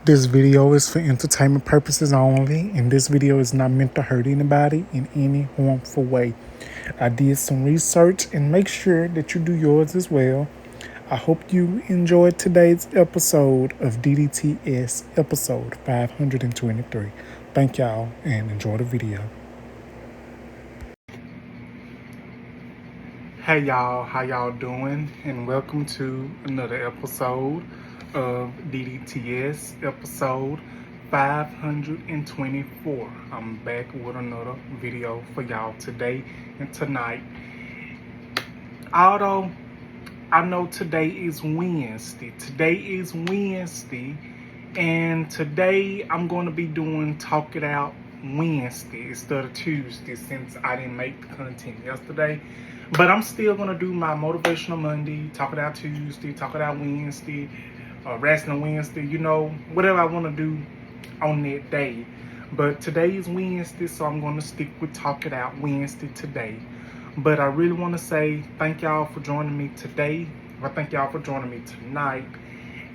This video is for entertainment purposes only, and this video is not meant to hurt anybody in any harmful way. I did some research and make sure that you do yours as well. I hope you enjoyed today's episode of DDTS, episode 523. Thank y'all and enjoy the video. Hey y'all, how y'all doing? And welcome to another episode of DDTS, episode 524. I'm back with another video for y'all today and tonight. Although I know today is Wednesday, and today I'm going to be doing Talk It Out Wednesday instead of Tuesday since I didn't make the content yesterday. But I'm still going to do my Motivational Monday, Talk It Out Tuesday, Talk It Out Wednesday, Wrestling Wednesday, whatever I want to do on that day. But today is Wednesday, so I'm going to stick with Talk It Out Wednesday today. But I really want to say thank y'all for joining me today. I thank y'all for joining me tonight.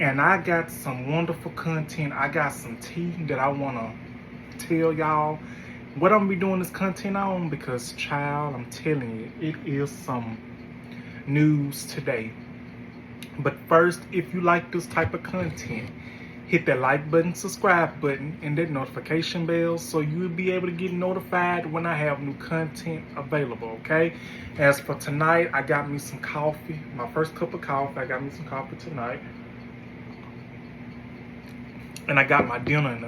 And I got some wonderful content. I got some tea that I want to tell y'all what I'm going to be doing this content on, because, child, I'm telling you, it is some news today. But first, if you like this type of content, hit that like button, subscribe button, and that notification bell so you'll be able to get notified when I have new content available, okay? As for tonight, I got me some coffee, my first cup of coffee. I got me some coffee tonight. And I got my dinner in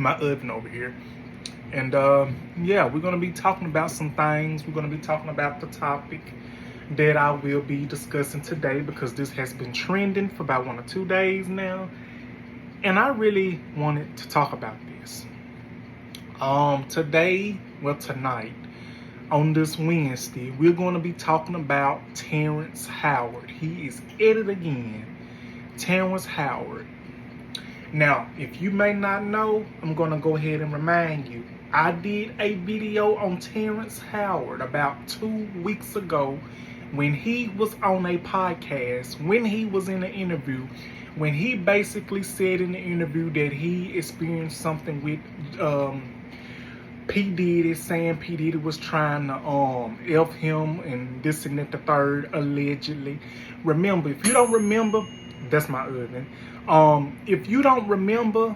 my oven over here. And yeah, we're going to be talking about some things. We're going to be talking about the topic that I will be discussing today, because this has been trending for about 1 or 2 days now. And I really wanted to talk about this. Tonight, on this Wednesday, we're going to be talking about Terrence Howard. He is at it again. Terrence Howard. Now, if you may not know, I'm going to go ahead and remind you. I did a video on Terrence Howard about 2 weeks ago when he was on a podcast, when he was in an interview, when he basically said in the interview that he experienced something with P. Diddy, saying P. Diddy was trying to F him and this and that the third, allegedly. Remember, if you don't remember, that's my oven. If you don't remember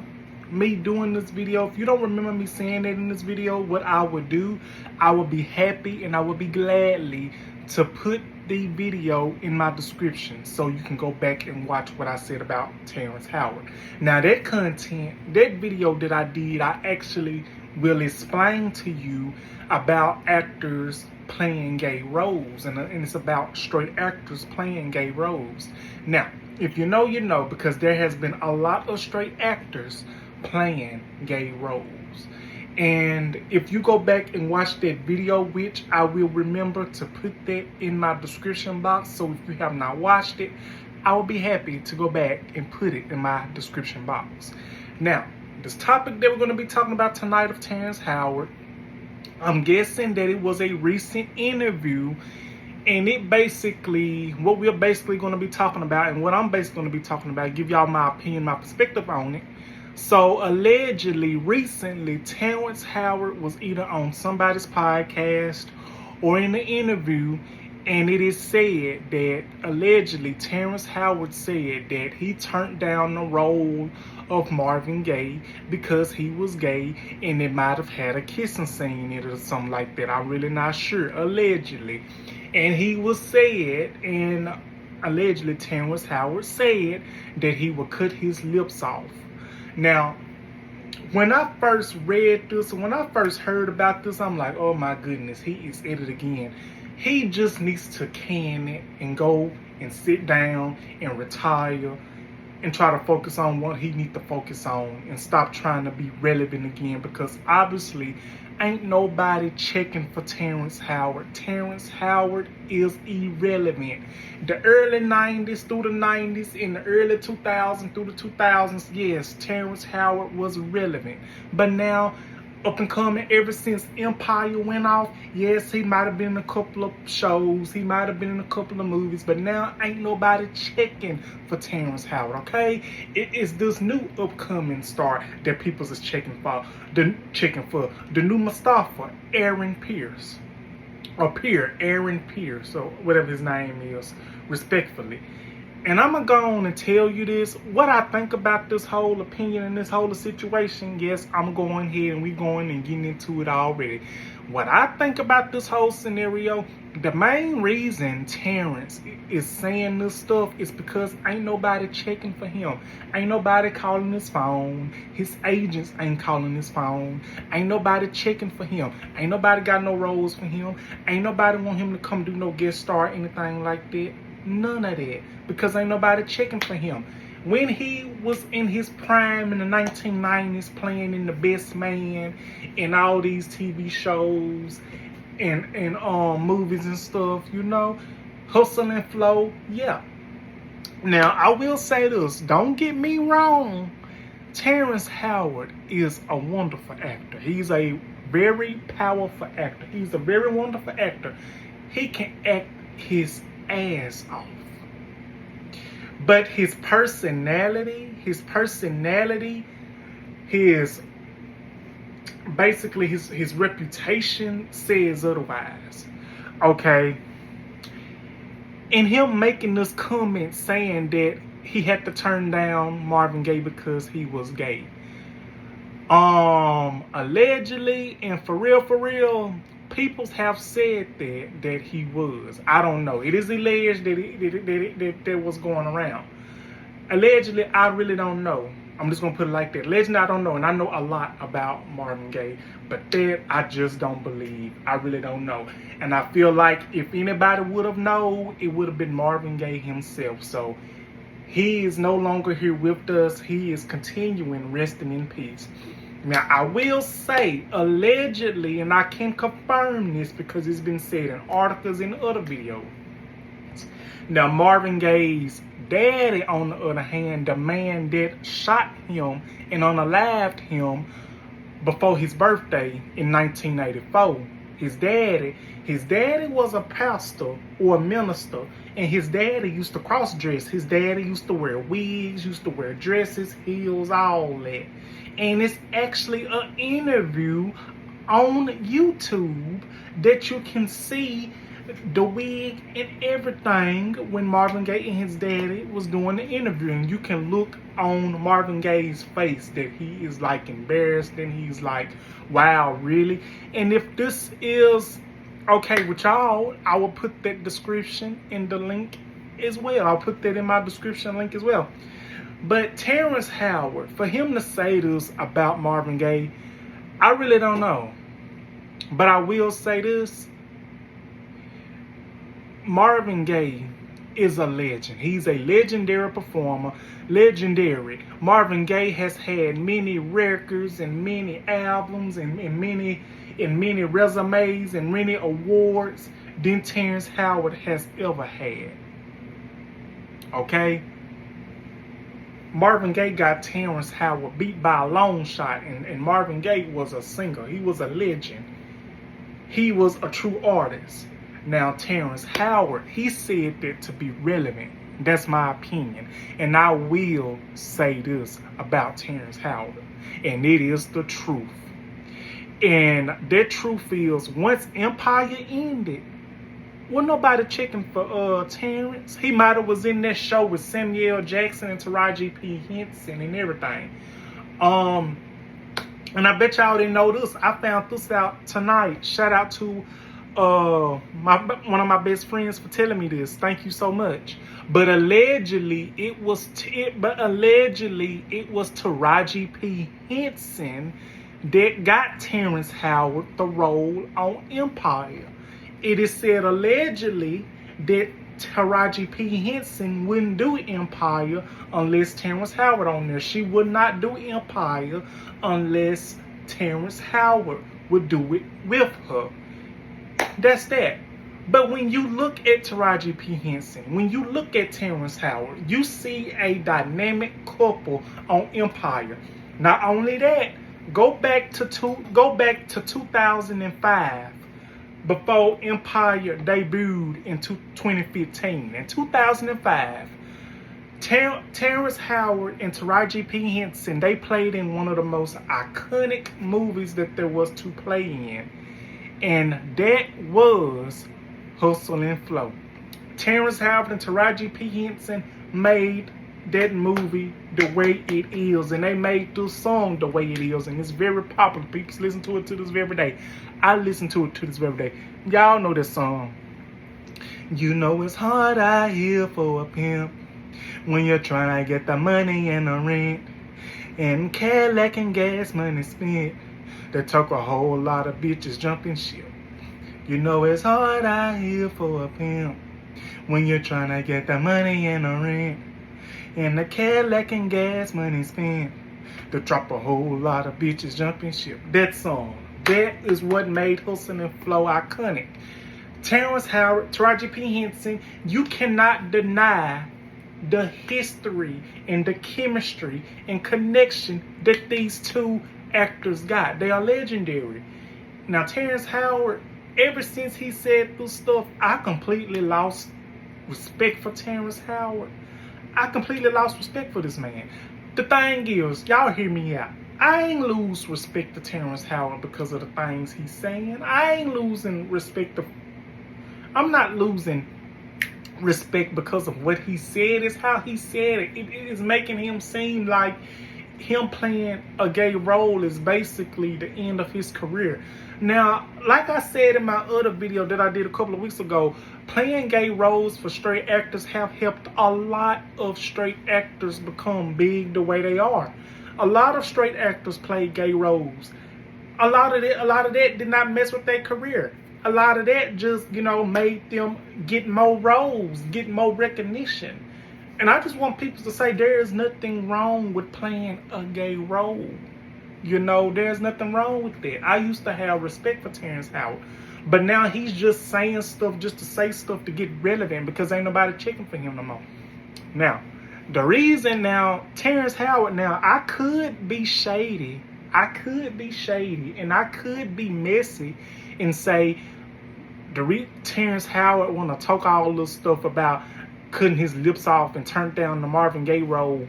me doing this video, if you don't remember me saying that in this video, what I would do, I would be happy and I would be gladly to put the video in my description so you can go back and watch what I said about Terrence Howard. Now, that content, that video that I did, I actually will explain to you about actors playing gay roles, and it's about straight actors playing gay roles. Now, if you know, you know, because there has been a lot of straight actors playing gay roles. And if you go back and watch that video, which I will remember to put that in my description box, so if you have not watched it, I will be happy to go back and put it in my description box. Now, this topic that we're going to be talking about tonight of Terrence Howard, I'm guessing that it was a recent interview, and it basically, what we're basically going to be talking about, and what I'm basically going to be talking about, give y'all my opinion, my perspective on it. So, allegedly, recently, Terrence Howard was either on somebody's podcast or in an interview, and it is said that, allegedly, Terrence Howard said that he turned down the role of Marvin Gaye because he was gay, and it might have had a kissing scene in it or something like that. I'm really not sure, allegedly. And he was said, and allegedly Terrence Howard said that he would cut his lips off. Now, when I first read this, when I first heard about this, I'm like, oh my goodness, he is at it again. He just needs to can it and go and sit down and retire and try to focus on what he needs to focus on and stop trying to be relevant again, because obviously ain't nobody checking for Terrence Howard. Terrence Howard is irrelevant. The early 90s through the 90s, in the early 2000s through the 2000s, yes, Terrence Howard was relevant. But now, up and coming ever since Empire went off. Yes, he might have been in a couple of shows, he might have been in a couple of movies, but now ain't nobody checking for Terrence Howard, okay? It is this new upcoming star that people is checking for. The new Mustafa, Aaron Pierce. Aaron Pierce, or whatever his name is, respectfully. And I'm going to go on and tell you this, what I think about this whole opinion and this whole situation. Yes, I'm going ahead and we're going and getting into it already. What I think about this whole scenario, the main reason Terrence is saying this stuff is because ain't nobody checking for him. Ain't nobody calling his phone. His agents ain't calling his phone. Ain't nobody checking for him. Ain't nobody got no roles for him. Ain't nobody want him to come do no guest star or anything like that. None of that. Because ain't nobody checking for him. When he was in his prime in the 1990s, playing in The Best Man and all these TV shows and movies and stuff, you know, Hustle and Flow, yeah. Now, I will say this, don't get me wrong, Terrence Howard is a wonderful actor. He's a very powerful actor. He's a very wonderful actor. He can act his ass off. But his personality, his reputation says otherwise. Okay. And him making this comment saying that he had to turn down Marvin Gaye because he was gay. Allegedly and for real, people have said that he was. I don't know. It is alleged that was going around. Allegedly, I really don't know. I'm just gonna put it like that. Allegedly, I don't know, and I know a lot about Marvin Gaye, but that I just don't believe. I really don't know, and I feel like if anybody would have known, it would have been Marvin Gaye himself. So he is no longer here with us. He is continuing resting in peace. Now, I will say, allegedly, and I can confirm this because it's been said in articles and other videos. Now, Marvin Gaye's daddy, on the other hand, the man that shot him and unalived him before his birthday in 1984, his daddy was a pastor or a minister, and his daddy used to cross-dress. His daddy used to wear wigs, used to wear dresses, heels, all that. And it's actually an interview on YouTube that you can see the wig and everything when Marvin Gaye and his daddy was doing the interview. And you can look on Marvin Gaye's face that he is like embarrassed and he's like, wow, really? And if this is okay with y'all, I will put that description in the link as well. I'll put that in my description link as well. But Terrence Howard, for him to say this about Marvin Gaye, I really don't know. But I will say this. Marvin Gaye is a legend. He's a legendary performer. Legendary. Marvin Gaye has had many records and many albums and many resumes and many awards than Terrence Howard has ever had. Okay? Marvin Gaye got Terrence Howard beat by a long shot, and Marvin Gaye was a singer. He was a legend. He was a true artist. Now, Terrence Howard, he said that to be relevant. That's my opinion. And I will say this about Terrence Howard, and it is the truth. And that truth is, once Empire ended, wasn't nobody checking for Terrence. He might have was in that show with Samuel Jackson and Taraji P. Henson and everything. And I bet y'all didn't know this. I found this out tonight. Shout out to one of my best friends for telling me this. Thank you so much. But allegedly it was Taraji P. Henson that got Terrence Howard the role on Empire. It is said allegedly that Taraji P. Henson wouldn't do Empire unless Terrence Howard on there. She would not do Empire unless Terrence Howard would do it with her. That's that. But when you look at Taraji P. Henson, when you look at Terrence Howard, you see a dynamic couple on Empire. Not only that, Go back to 2005, before Empire debuted in 2015. In 2005, Terrence Howard and Taraji P. Henson, they played in one of the most iconic movies that there was to play in. And that was Hustle and Flow. Terrence Howard and Taraji P. Henson made that movie the way it is, and they made this song the way it is, and it's very popular. People listen to it to this very day. I listen to it to this very day. Y'all know this song. You know it's hard out here for a pimp when you're trying to get the money and the rent, and Cadillac and gas money spent. That took a whole lot of bitches jumping ship. You know it's hard out here for a pimp when you're trying to get the money and the rent, and the Cadillac and gas money spent. To drop a whole lot of bitches jumping ship. That song. That is what made Hustle and Flow iconic. Terrence Howard, Taraji P. Henson, you cannot deny the history and the chemistry and connection that these two actors got. They are legendary. Now, Terrence Howard, ever since he said this stuff, I completely lost respect for Terrence Howard. I completely lost respect for this man. The thing is, y'all hear me out. I ain't lose respect to Terrence Howard because of the things he's saying. I'm not losing respect because of what he said. It's how he said it. It is making him seem like him playing a gay role is basically the end of his career. Now, like I said in my other video that I did a couple of weeks ago, playing gay roles for straight actors have helped a lot of straight actors become big the way they are. A lot of straight actors play gay roles. A lot of that did not mess with their career. A lot of that just, made them get more roles, get more recognition. And I just want people to say there is nothing wrong with playing a gay role. There's nothing wrong with that. I used to have respect for Terrence Howard. But now he's just saying stuff just to say stuff to get relevant because ain't nobody checking for him no more. Now, the reason Terrence Howard, I could be shady. And I could be messy and say Terrence Howard want to talk all this stuff about cutting his lips off and turned down the Marvin Gaye role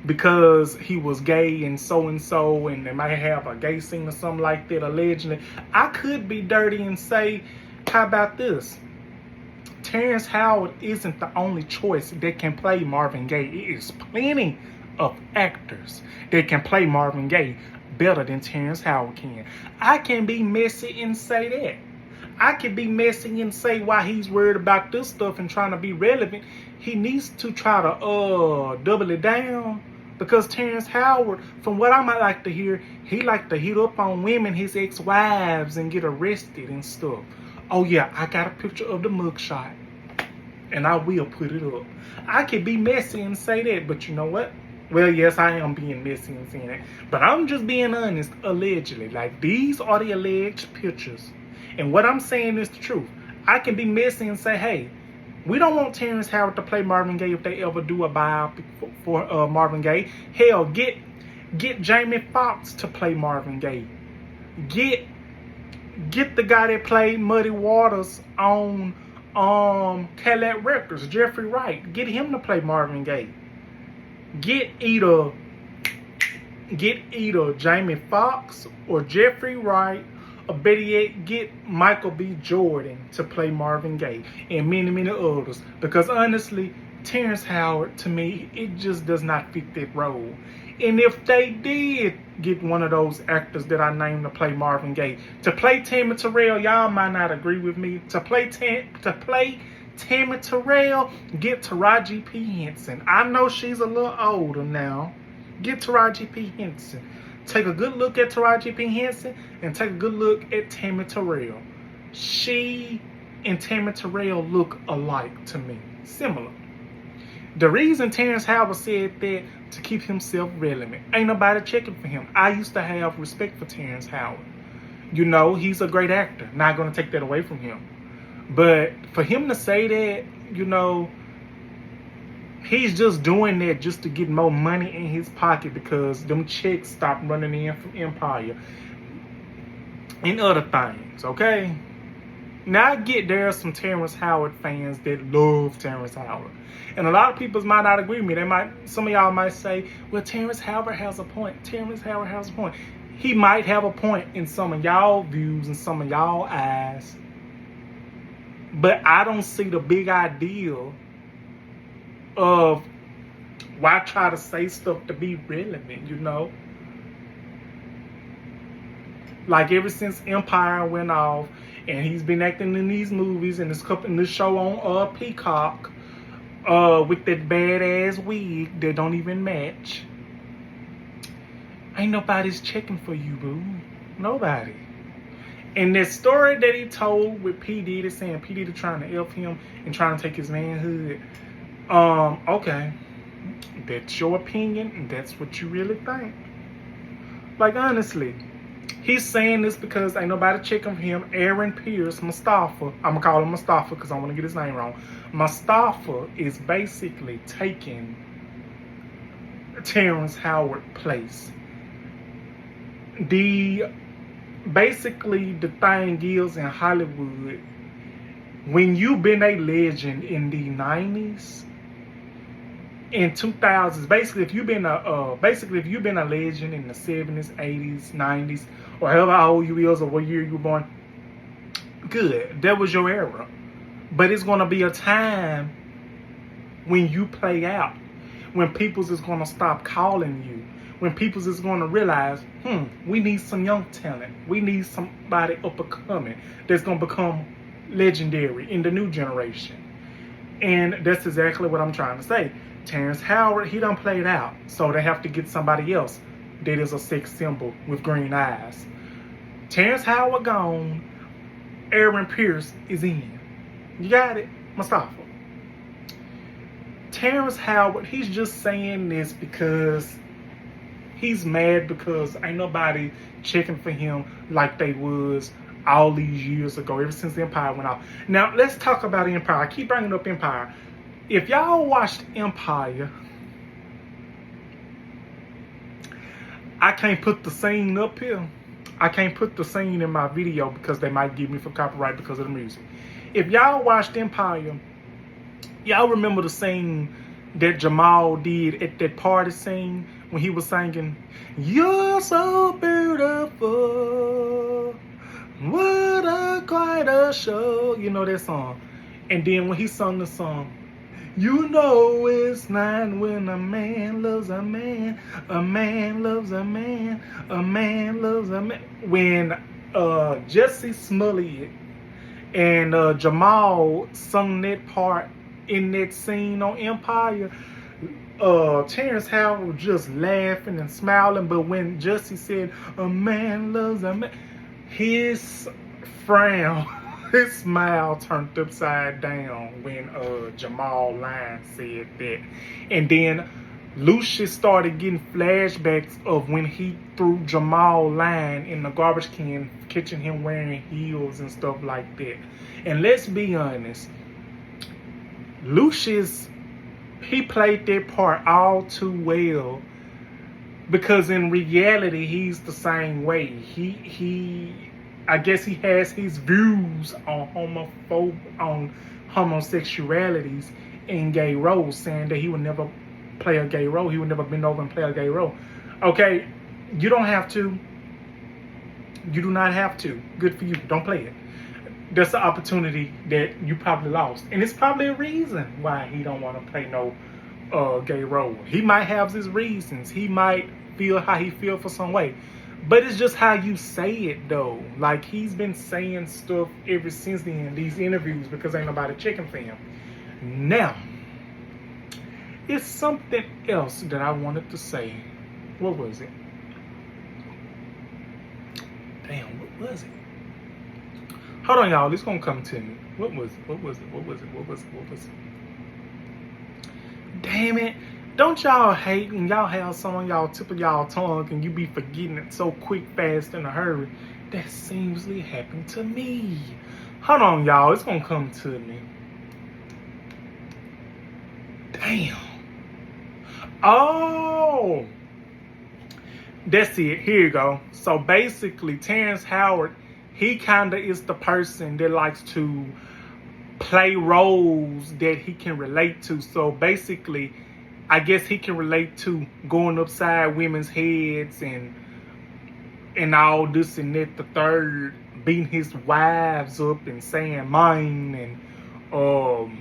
because he was gay and so, and they might have a gay scene or something like that, allegedly. I could be dirty and say, how about this? Terrence Howard isn't the only choice that can play Marvin Gaye. It is plenty of actors that can play Marvin Gaye better than Terrence Howard can. I can be messy and say that. I can be messy and say why he's worried about this stuff and trying to be relevant. He needs to try to double it down. Because Terrence Howard, from what I might like to hear, he like to hit up on women, his ex-wives, and get arrested and stuff. Oh yeah, I got a picture of the mugshot. And I will put it up. I could be messy and say that, but you know what? Well, yes, I am being messy and saying that. But I'm just being honest, allegedly. Like, these are the alleged pictures. And what I'm saying is the truth. I can be messy and say, hey, we don't want Terrence Howard to play Marvin Gaye if they ever do a biopic for Marvin Gaye. Hell, get Jamie Foxx to play Marvin Gaye. Get the guy that played Muddy Waters on Cadillac Records, Jeffrey Wright. Get him to play Marvin Gaye. Get either Jamie Foxx or Jeffrey Wright, or better yet, get Michael B. Jordan to play Marvin Gaye and many, many others. Because honestly, Terrence Howard, to me, it just does not fit that role. And if they did get one of those actors that I named to play Marvin Gaye, to play Tammy Terrell, y'all might not agree with me. To play Tammy Terrell, get Taraji P. Henson. I know she's a little older now. Get Taraji P. Henson. Take a good look at Taraji P. Henson and take a good look at Tammy Terrell. She and Tammy Terrell look alike to me. Similar. The reason Terrence Howard said that to keep himself relevant. Ain't nobody checking for him. I used to have respect for Terrence Howard. He's a great actor. Not going to take that away from him. But for him to say that, He's just doing that just to get more money in his pocket because them checks stopped running in from Empire and other things, okay? Now I get there are some Terrence Howard fans that love Terrence Howard. And a lot of people might not agree with me. Some of y'all might say, well, Terrence Howard has a point. Terrence Howard has a point. He might have a point in some of y'all views and some of y'all eyes. But I don't see the big ideal of why try to say stuff to be relevant, you know? Like ever since Empire went off and he's been acting in these movies and this show on Peacock with that badass wig that don't even match. Ain't nobody's checking for you, boo. Nobody. And that story that he told with P. Diddy saying P. Diddy trying to F him and trying to take his manhood. Okay. That's your opinion and that's what you really think. Like, honestly, he's saying this because ain't nobody checking for him. Aaron Pierce, Mustafa, I'm going to call him Mustafa because I want to get his name wrong. Mustafa is basically taking Terrence Howard place. Basically, the thing is in Hollywood, when you've been a legend in the 90s, in 2000s, basically if you've been a legend in the 70s, 80s, 90s, or however old you is or what year you were born, good, that was your era. But it's gonna be a time when you play out, when people's is gonna stop calling you, when people's is gonna realize, we need some young talent, we need somebody up and coming that's gonna become legendary in the new generation. And that's exactly what I'm trying to say. Terrence Howard, he done played out. So they have to get somebody else that is a sex symbol with green eyes. Terrence Howard gone. Aaron Pierce is in. You got it? Mustafa. Terrence Howard, he's just saying this because he's mad because ain't nobody checking for him like they was all these years ago, ever since Empire went off. Now, let's talk about Empire. I keep bringing up Empire. If y'all watched Empire, I can't put the scene up here. I can't put the scene in my video because they might give me for copyright because of the music. If y'all watched Empire, y'all remember the scene that Jamal did at that party scene when he was singing, "You're so beautiful, what a quite a show." You know that song. And then when he sung the song, "You know it's not when a man loves a man, a man loves a man, a man loves a man." When Jesse Smollett and Jamal sung that part in that scene on Empire, Terrence Howard was just laughing and smiling. But when Jesse said, "A man loves a man," his frown, his smile turned upside down when Jamal Lyons said that. And then Lucius started getting flashbacks of when he threw Jamal Lyons in the garbage can, catching him wearing heels and stuff like that. And let's be honest, Lucius, he played that part all too well because in reality, he's the same way. I guess he has his views on homosexualities in gay roles, saying that he would never play a gay role. He would never bend over and play a gay role. Okay, you don't have to. You do not have to. Good for you. Don't play it. That's an opportunity that you probably lost. And it's probably a reason why he don't want to play no gay role. He might have his reasons. He might feel how he feel for some way. But it's just how you say it, though. Like, he's been saying stuff ever since then, these interviews, because ain't nobody checking for him. Now, it's something else that I wanted to say. What was it? Damn, what was it? Hold on, y'all. It's gonna come to me. What was it? Damn it. Don't y'all hate when y'all have some on y'all tip of y'all tongue and you be forgetting it so quick, fast, in a hurry? That seemingly happened to me. Hold on, y'all. It's gonna come to me. Damn. Oh, that's it. Here you go. So basically, Terrence Howard, he kind of is the person that likes to play roles that he can relate to. So basically, I guess he can relate to going upside women's heads and all this and that, the third, beating his wives up and saying mine and all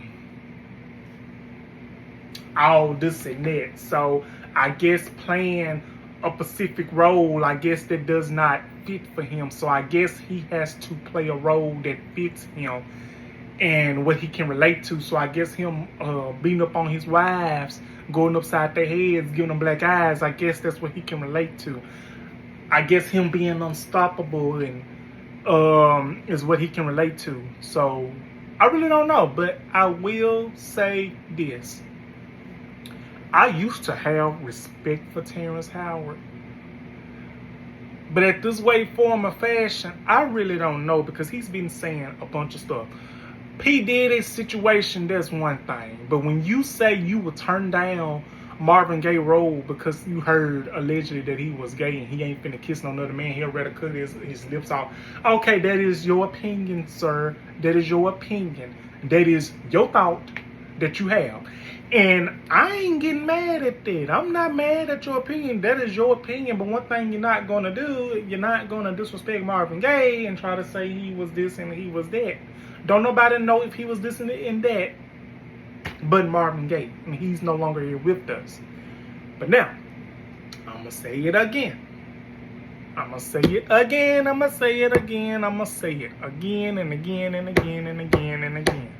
this and that. So I guess playing a specific role, I guess that does not fit for him. So I guess he has to play a role that fits him and what he can relate to. So I guess him beating up on his wives, going upside their heads, giving them black eyes, I guess that's what he can relate to. I guess him being unstoppable and is what he can relate to. So I really don't know, but I will say this. I used to have respect for Terrence Howard. But at this way, form of fashion, I really don't know because he's been saying a bunch of stuff. P. Diddy's situation, that's one thing. But when you say you would turn down Marvin Gaye role because you heard allegedly that he was gay and he ain't finna kiss no other man, he'll rather cut his lips off. Okay, that is your opinion, sir. That is your opinion. That is your thought that you have. And I ain't getting mad at that. I'm not mad at your opinion. That is your opinion. But one thing you're not going to do, you're not going to disrespect Marvin Gaye and try to say he was this and he was that. Don't nobody know if he was this and that but Marvin Gaye. And he's no longer here with us. But now, I'm going to say it again. I'm going to say it again. I'm going to say it again. I'm going to say it again and again and again and again and again.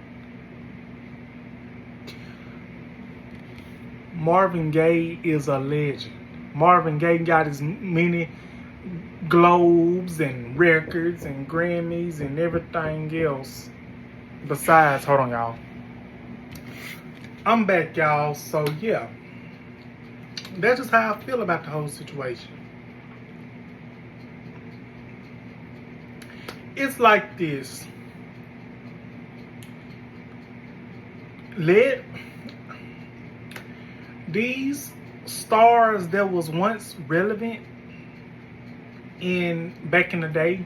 Marvin Gaye is a legend. Marvin Gaye got as many Globes and records and Grammys and everything else. Besides, hold on, y'all. I'm back, y'all. So, yeah. That's just how I feel about the whole situation. It's like this. Let these stars that was once relevant back in the day,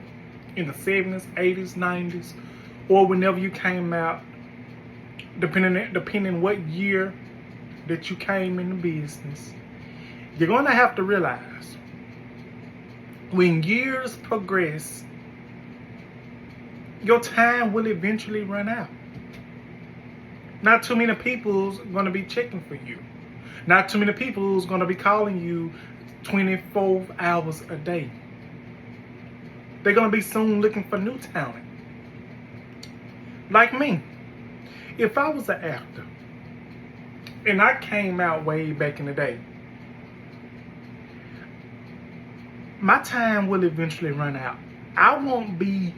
in the 70s, 80s, 90s, or whenever you came out, depending what year that you came in the business, you're gonna have to realize when years progress, your time will eventually run out. Not too many people's gonna be checking for you. Not too many people's gonna be calling you 24 hours a day. They're gonna be soon looking for new talent. Like me. If I was an actor and I came out way back in the day, my time will eventually run out. I won't be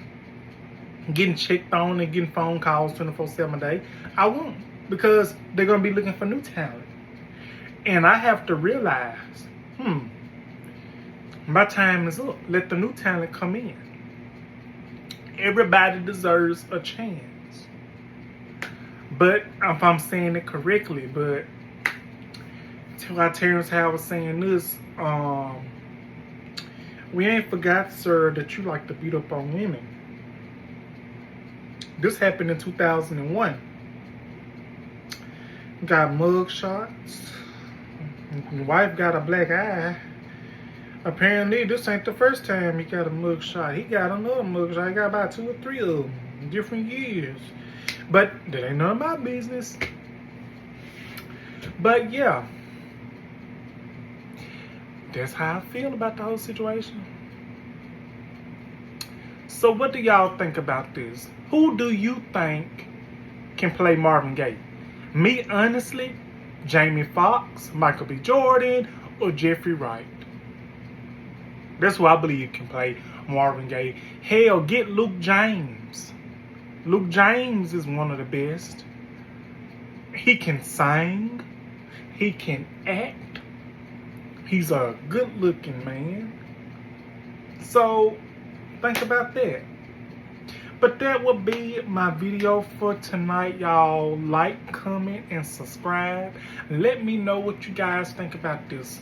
getting checked on and getting phone calls 24/7 a day. I won't, because they're gonna be looking for new talent. And I have to realize, my time is up. Let the new talent come in. Everybody deserves a chance. But if I'm saying it correctly, but while Terrence Howard was saying this, we ain't forgot, sir, that you like to beat up on women. This happened in 2001. Got mug shots. Your wife got a black eye. Apparently, this ain't the first time he got a mug shot. He got another mug shot. He got about 2 or 3 of them in different years. But that ain't none of my business. But yeah, that's how I feel about the whole situation. So what do y'all think about this? Who do you think can play Marvin Gaye? Me, honestly, Jamie Foxx, Michael B. Jordan, or Jeffrey Wright. That's who I believe can play Marvin Gaye. Hell, get Luke James. Luke James is one of the best. He can sing. He can act. He's a good-looking man. So, think about that. But that will be my video for tonight, y'all. Like, comment, and subscribe. Let me know what you guys think about this.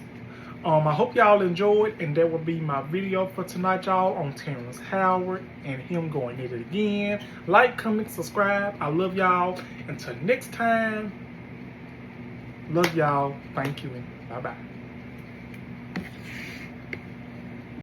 I hope y'all enjoyed, and that will be my video for tonight, y'all, on Terrence Howard and him going at it again. Like, comment, subscribe. I love y'all. Until next time, love y'all. Thank you, and bye-bye.